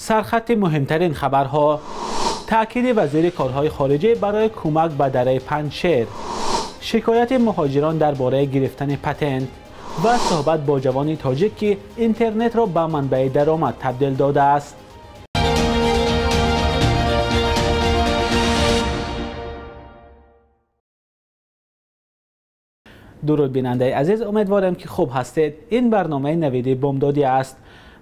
سرخط مهمترین خبرها: تأکید وزیر کارهای خارجه برای کمک به دره پنجشیر، شکایت مهاجران درباره گرفتن پتنت و صحبت با جوانی تاجیک که اینترنت را به منبع درآمد تبدیل داده است. درود بیننده عزیز، امیدوارم که خوب هستید. این برنامه نوید بامدادی است.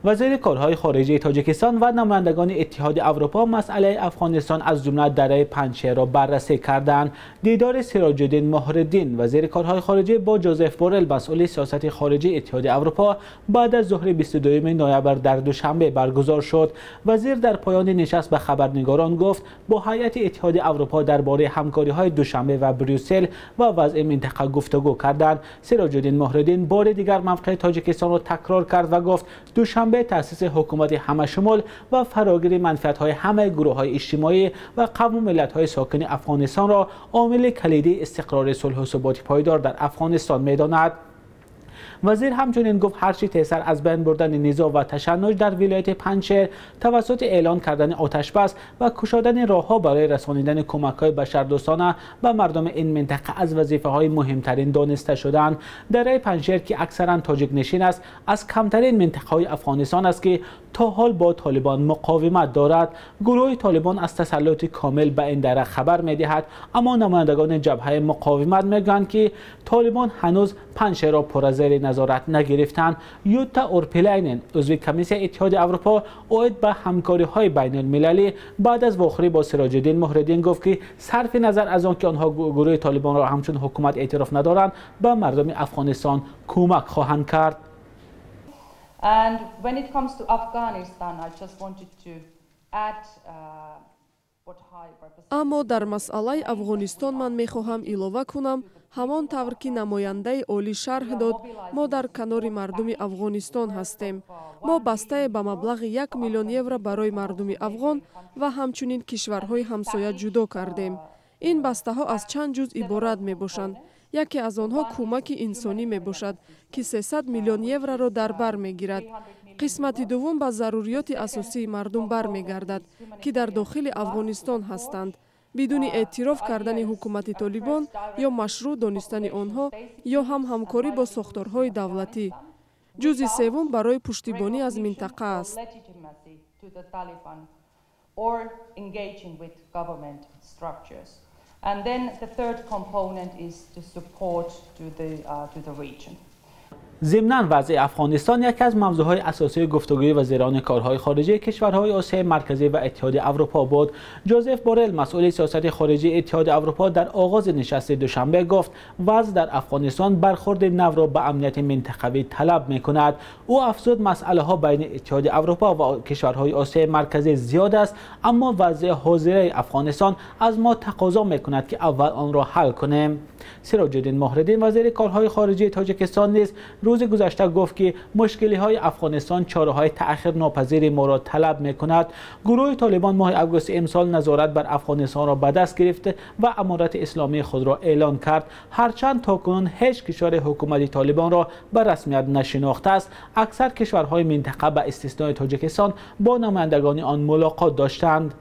وزیر کارهای خارجه تاجیکستان و نمایندگان اتحاد اروپا مسئله افغانستان از جمله دره پنجشیر را بررسی کردند. دیدار سراج الدین مهرالدین وزیر کارهای خارجه با جوزف بورل مسئول سیاست خارجی اتحاد اروپا بعد از ظهر 22 نوامبر در دوشنبه برگزار شد. وزیر در پایان نشست به خبرنگاران گفت با هیئت اتحاد اروپا درباره همکاری‌های دوشنبه و بریوسل و وضع منطقه گفتگو کردند. سراج الدین مهرالدین بار دیگر موقع تاجیکستان را تکرار کرد و گفت دوشنبه تأسیس حکومت همه‌شمول و فراگیری منفعت‌های همه گروه‌های اجتماعی و قوم و ملت‌های ساکن افغانستان را عامل کلیدی استقرار صلح و ثبات پایدار در افغانستان می‌داند. وزیر همچنین گفت هرچی تیسر از بین بردن نزاع و تشنج در ولایت پنجشیر توسط اعلان کردن آتش بس و گشادن راه‌ها برای رسانیدن کمک‌های بشردوستانه به مردم این منطقه از وظیفه‌های مهمترین دانسته شدند. دره پنجشیر که اکثراً تاجیک نشین است، از کمترین منطقه‌های افغانستان است که تا حال با طالبان مقاومت دارد. گروه طالبان از تسلط کامل به این دره خبر می‌دهد، اما نمایندگان جبهه مقاومت می‌گویند که طالبان هنوز پنجشیر را پر از زیر نظارت نگرفتند. یوتا اورپیلاینن عضو کمیسیون اتحاد اروپا اوید به همکاری‌های بین‌المللی بعد از واخری با سراج الدین مهرالدین گفت که صرف نظر از آنکه آنها گروه طالبان را همچون حکومت اعتراف ندارند، به مردم افغانستان کمک خواهند کرد. And when it comes to Afghanistan, I just wanted to add اما در مسئله افغانستان من میخواهم ilova کنم همان طور که نماینده عالی شرح داد ما در کنار مردم افغانستان هستیم. ما بسته به مبلغ 1 میلیون یورو برای مردم افغان و همچنین کشورهای همسایه جدا کردیم. این بسته ها از چند جزء عبارت می باشند. یکی از آنها کمک انسانی می باشد که 300 میلیون یورو را در بر می گیرد. قسمت دوم به ضروریات اساسی مردم بر می گردد که در داخل افغانستان هستند. بدون اعتراف کردن حکومت طالبان یا مشروع دانستن آنها یا هم همکاری با ساختارهای دولتی. جزء سوم برای پشتیبانی از منطقه است. And then the third component is to support to the region. ضمناً وضع افغانستان یکی از موضوعهای اساسی گفتگوی وزیران کارهای خارجه کشورهای آسیای مرکزی و اتحاد اروپا بود. جوزف بورل مسئول سیاست خارجی اتحاد اروپا در آغاز نشست دوشنبه گفت وضع در افغانستان برخورد نو را به امنیت منطقوی طلب می‌کند. او افزود مسئله ها بین اتحاد اروپا و کشورهای آسیای مرکزی زیاد است، اما وضع حاضره افغانستان از ما تقاضا می‌کند که اول آن را حل کنیم. سراج الدین مهرالدین وزیر کارهای خارجه تاجیکستان نیز روز گذشته گفت که مشکلی‌های افغانستان چاره‌های تأخیر ناپذیر ما را طلب می‌کند. گروه طالبان ماه آگوست امسال نظارت بر افغانستان را به دست گرفت و امارت اسلامی خود را اعلان کرد. هرچند تاکنون هیچ کشور حکومت طالبان را به رسمیت نشناخته است، اکثر کشورهای منطقه به استثنای تاجیکستان با نمایندگان آن ملاقات داشتند.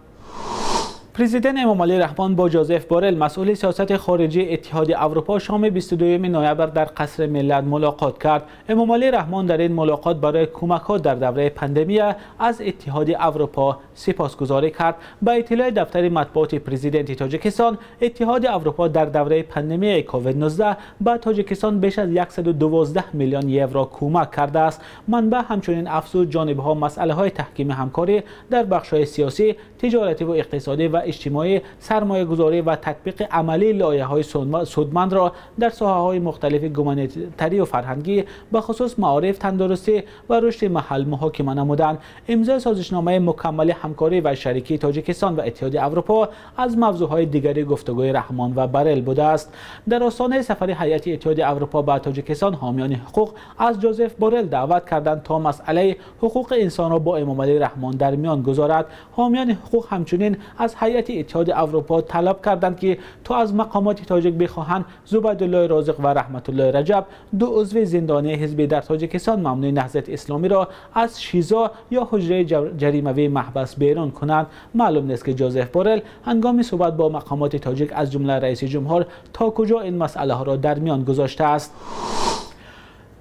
پرزیدنت امامعلی رحمان با جوزف بورل مسئول سیاست خارجی اتحاد اروپا شام 22 نوامبر در قصر ملت ملاقات کرد. امامعلی رحمان در این ملاقات برای کمک‌ها در دوره پاندمی از اتحاد اروپا سپاسگزاری کرد. با اطلاع دفتر مطبوعات پرزیدنت تاجیکستان، اتحاد اروپا در دوره پاندمی کووید 19 به تاجیکستان بیش از 112 میلیون یورو کمک کرده است. منبع همچنین افزود جانب‌ها مسئله‌های تحکیم همکاری در بخش‌های سیاسی، تجارتی و اقتصادی و اجتماعی، سرمایه‌گذاری و تطبیق عملی لایحه‌های سودمند را در ساحه‌های مختلف گومانیتری و فرهنگی به خصوص معارف، تندرستی و رشد محل محاکمه نمودند. امضای سازشنامه مکمل همکاری و شریکی تاجیکستان و اتحاد اروپا از موضوعهای دیگری گفتگوی رحمان و بورل بوده است. در آستانه سفر هیئت اتحاد اروپا به تاجیکستان، حامیان حقوق از جوزف بورل دعوت کردند تا مسئله حقوق انسان را با امامعلی رحمان در میان گذارد. حامیان حقوق همچنین از هیئت هیئت اتحاد اروپا طلب کردند که تا از مقامات تاجیک بخواهند زبیدالله رازق و رحمت الله رجب، دو عضو زندانی حزب در تاجیکستان ممنوع نهضت اسلامی را از شیزا یا حجره جریمه‌ای محبس بیرون کنند. معلوم نیست که جوزف بورل هنگام صحبت با مقامات تاجیک از جمله رئیس جمهور تا کجا این مسئله ها را در میان گذاشته است.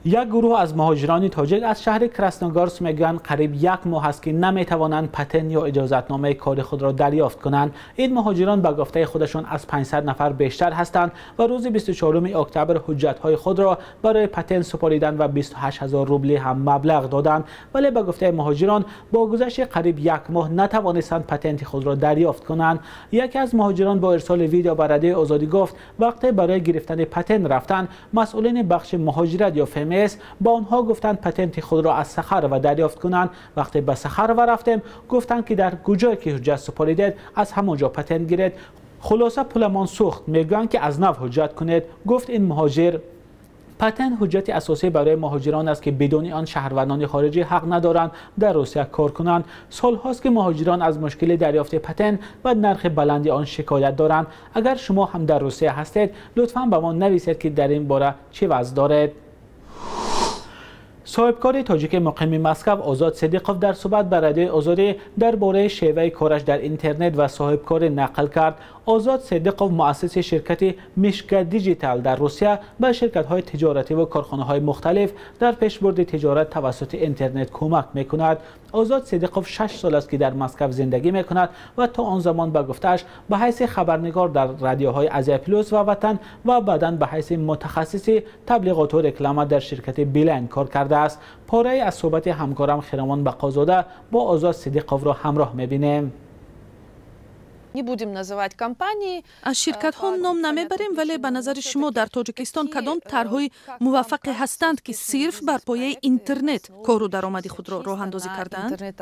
یک گروه از مهاجران تاجیک از شهر کراسنوگورسک میگویند قریب یک ماه است که نمیتوانند پتن یا اجازتنامه کار خود را دریافت کنند. این مهاجران به گفته خودشان از 500 نفر بیشتر هستند و روز 24 اکتبر حجتهای خود را برای پتن سپاریدند و 28000 روبل هم مبلغ دادند، ولی به گفته مهاجران با گذشت قریب یک ماه نتوانستند پتنت خود را دریافت کنند. یکی از مهاجران با ارسال ویدیو به رادیو آزادی گفت وقتی برای گرفتن پتن رفتند، مسئولین بخش مهاجرت یا با آنها گفتند پتنت خود را از سخر و دریافت کنند. وقتی به سخر و رفتیم گفتند که در کجایی که حجت سپاریدید از همونجا پتنت گیرید. خلاصه پولمان سوخت، میگویند که از نو حجت کنید. گفت این مهاجر پتن حجت اساسی برای مهاجران است که بدون آن شهروندان خارجی حق ندارند در روسیه کار کنند. سالهاست که مهاجران از مشکل دریافت پتن و نرخ بلند آن شکایت دارند. اگر شما هم در روسیه هستید لطفاً به ما نویسید که در این باره چه وضع دارید. صاحبکار تاجیک مقیم مسکو آزاد صدیقوف در صحبت با رادیو آزادی درباره شیوه کارش در اینترنت و صاحبکار نقل کرد. آزاد صدیقوف مؤسس شرکت میشکا دیجیتال در روسیه به شرکت‌های تجارتی و کارخانه‌های مختلف در پیشبرد تجارت توسط اینترنت کمک می‌کند. آزاد صدیقوف 6 سال است که در مسکو زندگی می‌کند و تا آن زمان به گفته‌اش به حیث خبرنگار در رادیوهای آزیا پلوس و وطن و بعداً به حیث متخصص تبلیغات و رکلام در شرکت بیلین کار کرده است. پاره از صحبت همکارم خیرمان بقازاده با آزاد صدیقوف را همراه می‌بینیم. از شرکت ها نام نمیبریم، ولی به نظر شما در تاجیکستان کدام طرح‌های موفق هستند که صرف بر پایه اینترنت کار و درآمد خود را راه اندازی کردند؟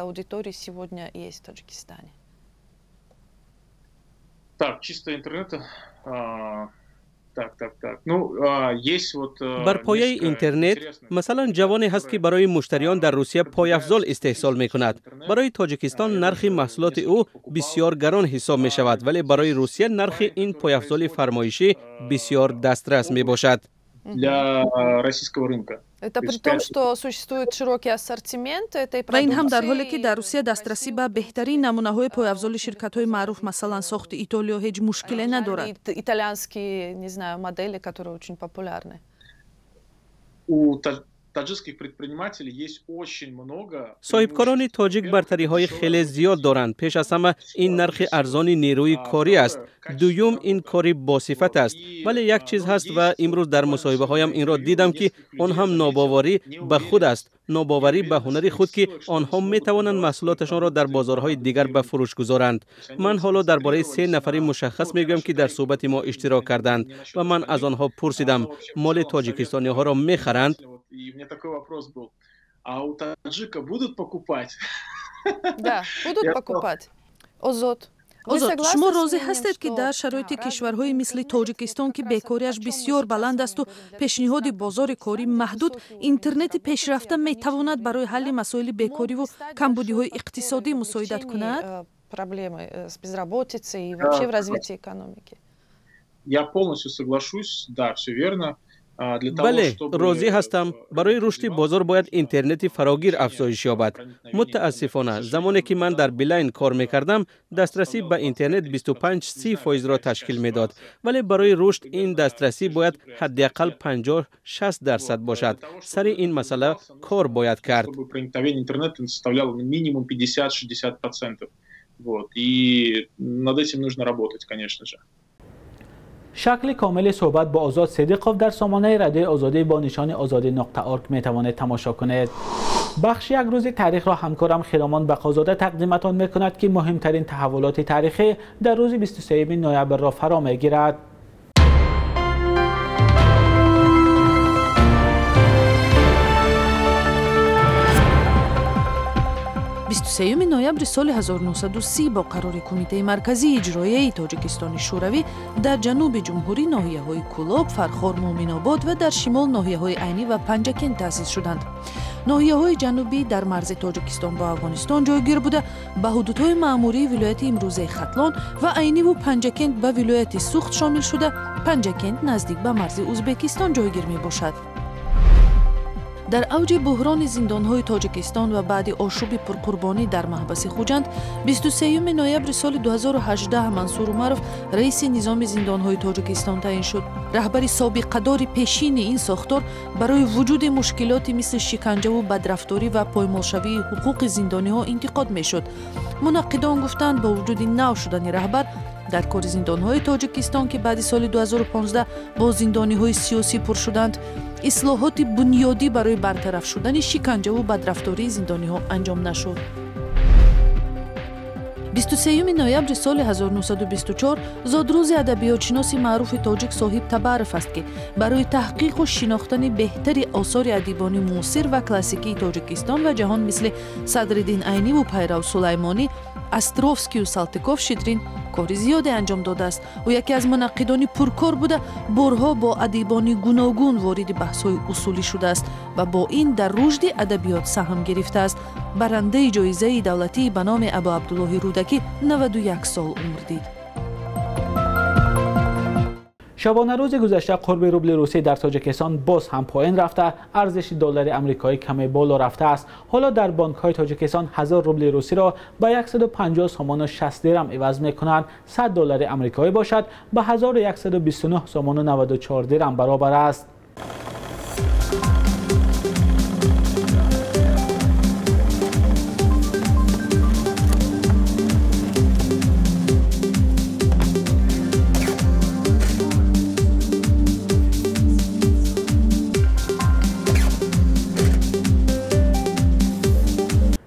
بر پایه اینترنت مثلا جوانی هست که برای مشتریان در روسیه پایافزال استحصال می کند. برای تاجیکستان نرخ محصولات او بسیار گران حساب می شود، ولی برای روسیه نرخ این پایافزال فرمایشی بسیار دسترس می باشد. و این هم در حالی که در روسیه دسترسی به بهترین نمونه‌های پایافزال شرکت‌های معروف مثلا ساخت ایتالیا هیچ مشکلی ندارد. صاحبکاران تاجیک برتری‌های خیلی زیاد دارند. پیش از همه این نرخ ارزان نیروی کاری است. دوم این کاری باصفت است. ولی یک چیز هست و امروز در مصاحبه هایم این را دیدم که آن هم ناباوری به خود است. ناباوری به هنر خود که آنها می توانند محصولاتشان را در بازارهای دیگر به فروش گذارند. من حالا درباره 3 نفری مشخص میگم که در صحبت ما اشتراک کردند و من از آنها پرسیدم مال تاجیکستانی ها را میخرند؟ آزاد، شما راضی هستید که در شرایط کشورهای مثل تاجیکستان که بیکاریش بسیار بلند است و پیشنهاد بازار کاری محدود، اینترنت پیشرفته می تواند برای حل مسائل بیکاری و کمبودی‌های اقتصادی مساعدت کند؟ بله، راضی هستم. برای رشد بازار باید اینترنت فراگیر افزایش یابد. متاسفانه زمانی که من در بیلین کار میکردم دسترسی به اینترنت 25-30% را تشکیل میداد، ولی برای رشد این دسترسی باید حداقل 50-60% باشد. سر این مسئله کار باید کرد. شکل کامل صحبت با آزاد صدیقوف در سامانه رادیو آزادی با نشان azadi.org می توانید تماشا کنید. بخش یک روز تاریخ را همکارم خیرمان بقازاده تقدیمتان می کند که مهمترین تحولات تاریخی در روز 23 نوامبر را فرا می گیرد. 23 نوامبر سال 1930 با قرار کمیته مرکزی اجرایی تاجیکستان شوروی در جنوب جمهوری ناحیه‌های کولاب، فرخار، مومن‌آباد و در شمال ناحیه‌های عینی و پنجکن تأسیس شدند. ناحیه‌های جنوبی در مرز تاجیکستان با افغانستان جایگیر بوده، به حدودهای معموری ولایت امروزه ختلان و عینی و پنجکند به ولایت سوخت شامل شده. پنجکند نزدیک به مرز ازبکستان جایگیر می باشد. در اوج بحران زندان‌های تاجیکستان و بعد آشوب پرقربانی در محبس خوجند، 23 نوامبر سال 2018 منصور عمرов رئیس نظام زندان‌های تاجیکستان تعیین شد. رهبر سابقه‌دار پیشین این ساختار برای وجود مشکلاتی مثل شکنجه و بدرفتاری و پایمالشوی حقوق زندانی‌ها انتقاد می‌شد. منقدان گفتند با وجود نو شدن رهبر در کار زندان‌های تاجیکستان که بعد سال 2015 با زندانی‌های سیاسی پر شدند، اصلاحات بنیادی برای برطرف شدن شکنجه و بدرفتاری زندانی‌ها انجام نشد. 23 نوامبر سال 1924 زادروز ادبیاتشناس معروف تاجیک صاحب تبارف است که برای تحقیق و شناختن بهتر آثار ادیبانی معاصر و کلاسیکی تاجیکستان و جهان مثل صدرالدین عینی و پیرو سلیمانی، استروفسکی و سالتیکوف شیدرین کار زیادی انجام داده است. او یکی از منقدان پرکار بوده، بارها با ادیبان گوناگون وارد بحث‌های اصولی شده است و با این در رشد ادبیات سهم گرفته است. برنده جایزه دولتی به نام ابا عبدالله رودکی 91 سال عمر دید. شبانه روز گذشته قرب روبل روسی در تاجیکستان باز هم پایین رفته، ارزش دلار آمریکایی کمی بالا رفته است. حالا در بانک‌های تاجیکستان 1000 روبل روسی را به 150 سوم و 60 درم عوض می‌کنند. 100 دلار آمریکایی باشد به 1129 سوم و 94 درم برابر است.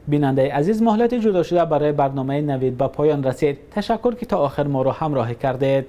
بیننده عزیز، مهلت جدا شده برای برنامه نوید به پایان رسید. تشکر که تا آخر ما را همراهی کردید.